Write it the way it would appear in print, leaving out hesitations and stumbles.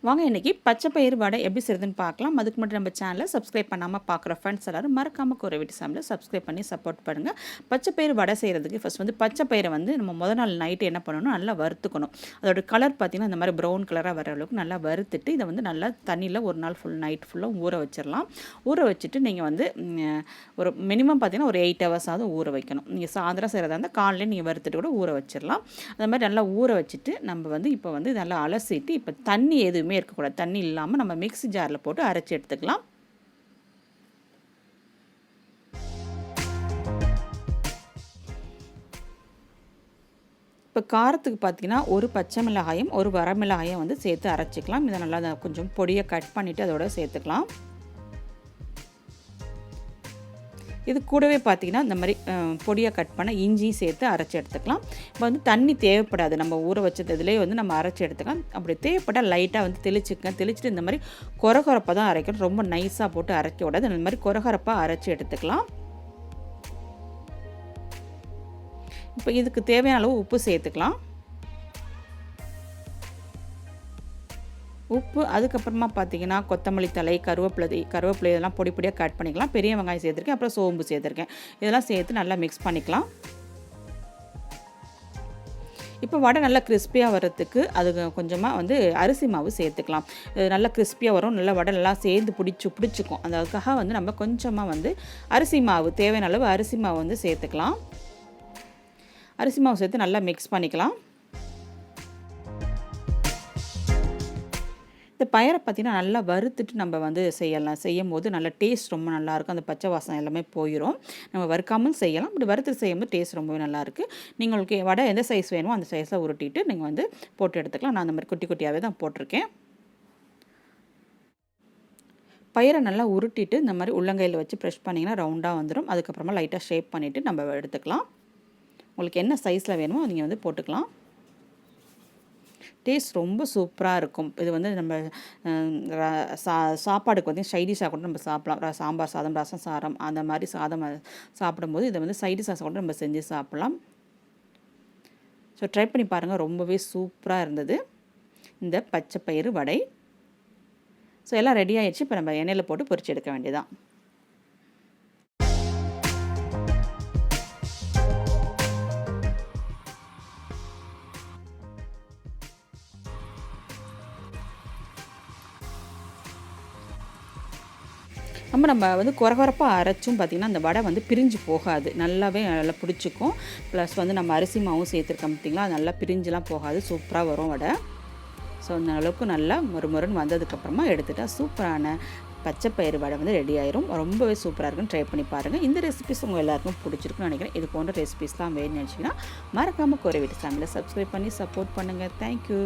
வாங்க இன்றைக்கி பச்சை பயிறு வடை எப்படி செய்யுதுன்னு பார்க்கலாம். அதுக்கு மட்டும் நம்ம சேனலை சப்ஸ்கிரைப் பண்ணாமல் பார்க்குற ஃப்ரெண்ட்ஸ் எல்லோரும் மறக்காமல் கோரை வீட்டு சேனலை சப்ஸ்கிரைப் பண்ணி சப்போர்ட் பண்ணுங்கள். பச்சை பயிறு வடை செய்கிறதுக்கு ஃபஸ்ட் வந்து பச்சை பயிரை வந்து நம்ம முதல் நாள் நைட்டு என்ன பண்ணணும், நல்லா வறுத்துக்கணும். அதோட கலர் பார்த்திங்கன்னா இந்த மாதிரி ப்ரௌன் கலராக வர அளவுக்கு நல்லா வறுத்துட்டு இதை வந்து நல்லா தண்ணியில் ஒரு நாள் நைட் ஃபுல்லாக ஊற வச்சிடலாம். ஊற வச்சுட்டு நீங்கள் வந்து ஒரு மினிமம் பார்த்திங்கன்னா ஒரு 8 ஹவர்ஸாவது ஊற வைக்கணும். நீங்கள் சாயந்தரம் செய்கிறதா இருந்தால் காலையில் நீங்கள் வறுத்துட்டு கூட ஊற வச்சிடலாம். அந்த மாதிரி நல்லா ஊற வச்சுட்டு நம்ம வந்து இப்போ வந்து நல்லா அலசிட்டு இப்போ தண்ணி எதுவுமே இருக்கக்கூடாது. தண்ணி இல்லாமல் நம்ம மிக்ஸி ஜாரில் போட்டு அரைச்சி எடுத்துக்கலாம். இப்போ காரத்துக்கு பார்த்தீங்கன்னா ஒரு பச்சை மிளகாயும் ஒரு வரமிளகாயும் வந்து சேர்த்து அரைச்சிக்கலாம். இதை நல்லா கொஞ்சம் பொடியை கட் பண்ணிவிட்டு அதோட சேர்த்துக்கலாம். இது கூடவே பார்த்திங்கன்னா இந்த மாதிரி பொடியாக கட் பண்ண இஞ்சியும் சேர்த்து அரைச்சி எடுத்துக்கலாம். இப்போ வந்து தண்ணி தேவைப்படாது, நம்ம ஊற வச்சது இதிலே வந்து நம்ம அரைச்சி எடுத்துக்கலாம். அப்படி தேவைப்பட்டால் லைட்டாக வந்து தெளிச்சுட்டு இந்த மாதிரி கொரகொரப்பாக தான் அரைக்கணும். ரொம்ப நைஸாக போட்டு அரைக்க விடாது, இந்த மாதிரி கொரகொரப்பாக அரைச்சி எடுத்துக்கலாம். இப்போ இதுக்கு தேவையான அளவு உப்பு சேர்த்துக்கலாம். உப்பு, அதுக்கப்புறமா பார்த்திங்கன்னா கொத்தமல்லி தழை, கருவேப்பிலை இதெல்லாம் பொடி பொடியாக கட் பண்ணிக்கலாம். பெரிய வெங்காயம் சேர்த்துருக்கேன், அப்புறம் சோம்பு சேர்த்துருக்கேன். இதெல்லாம் சேர்த்து நல்லா மிக்ஸ் பண்ணிக்கலாம். இப்போ வடை நல்லா கிறிஸ்பியாக வர்றதுக்கு அதுக்கு கொஞ்சமாக வந்து அரிசி மாவு சேர்த்துக்கலாம். இது நல்லா கிறிஸ்பியாக வரும், நல்லா வடை நல்லா சேர்ந்து பிடிச்சிக்கும். அதுக்காக வந்து நம்ம கொஞ்சமாக வந்து அரிசி மாவு, தேவையான அளவு அரிசி மாவு வந்து சேர்த்துக்கலாம். அரிசி மாவு சேர்த்து நல்லா மிக்ஸ் பண்ணிக்கலாம். இந்த பயிரை பார்த்திங்கன்னா நல்லா வறுத்துட்டு நம்ம வந்து செய்யும் போது நல்ல டேஸ்ட் ரொம்ப நல்லாயிருக்கும். அந்த பச்சை வாசனை எல்லாமே போயிடும். நம்ம வறுக்காமல் செய்யலாம், இப்படி வறுத்து செய்யும்போது டேஸ்ட் ரொம்பவே நல்லாயிருக்கு. உங்களுக்கு வடை எந்த சைஸ் வேணுமோ அந்த சைஸில் உருட்டிட்டு நீங்கள் வந்து போட்டு எடுத்துக்கலாம். நான் அந்த மாதிரி குட்டி குட்டியாகவே தான் போட்டிருக்கேன். பயிரை நல்லா உருட்டிட்டு இந்த மாதிரி உள்ளங்கையில் வச்சு ப்ரெஷ் பண்ணிங்கன்னா ரவுண்டாக வந்துடும். அதுக்கப்புறமா லைட்டாக ஷேப் பண்ணிவிட்டு நம்ம எடுத்துக்கலாம். உங்களுக்கு என்ன சைஸில் வேணுமோ நீங்கள் வந்து போட்டுக்கலாம். டேஸ்ட் ரொம்ப சூப்பராக இருக்கும். இது வந்து நம்ம சாப்பாடுக்கு வந்து சைடிஷாக கூட நம்ம சாப்பிட்லாம். சாம்பார் சாதம், ரசம் சாதம் அந்த மாதிரி சாதம் சாப்பிடும்போது இதை வந்து சைடிஷாக கூட நம்ம செஞ்சு சாப்பிட்லாம். ஸோ ட்ரை பண்ணி பாருங்கள், ரொம்பவே சூப்பராக இருந்தது இந்த பச்சை பயிறு வடை. ஸோ எல்லாம் ரெடி ஆகிடுச்சு. இப்போ நம்ம எண்ணெயில் போட்டு பொரிச்சு எடுக்க வேண்டியதான். நம்ம வந்து கொரகொரப்பாக அரைச்சும் பார்த்திங்கன்னா அந்த வடை வந்து பிரிஞ்சு போகாது, நல்லாவே நல்லா பிடிச்சிக்கும். ப்ளஸ் வந்து நம்ம அரிசி மாவும் சேர்த்துருக்கோம் பார்த்திங்களா, அது நல்லா பிரிஞ்சுலாம் போகாது, சூப்பராக வரும் வடை. ஸோ அந்த அளவுக்கு நல்லா மொறுமொறுன்னு வந்ததுக்கப்புறமா எடுத்துட்டால் சூப்பரான பச்சை பயிறு வடை வந்து ரெடி ஆயிரும். ரொம்பவே சூப்பராக இருக்குன்னு ட்ரை பண்ணி பாருங்கள். இந்த ரெசிபிஸ் உங்கள் எல்லாருக்கும் பிடிச்சிருக்குன்னு நினைக்கிறேன். இது போன்ற ரெசிபிஸ்லாம் வேணும்னு நினச்சிங்கன்னா மறக்காமல் கோரை வீட்டு சேனலை சப்ஸ்கிரைப் பண்ணி சப்போர்ட் பண்ணுங்கள். தேங்க்யூ.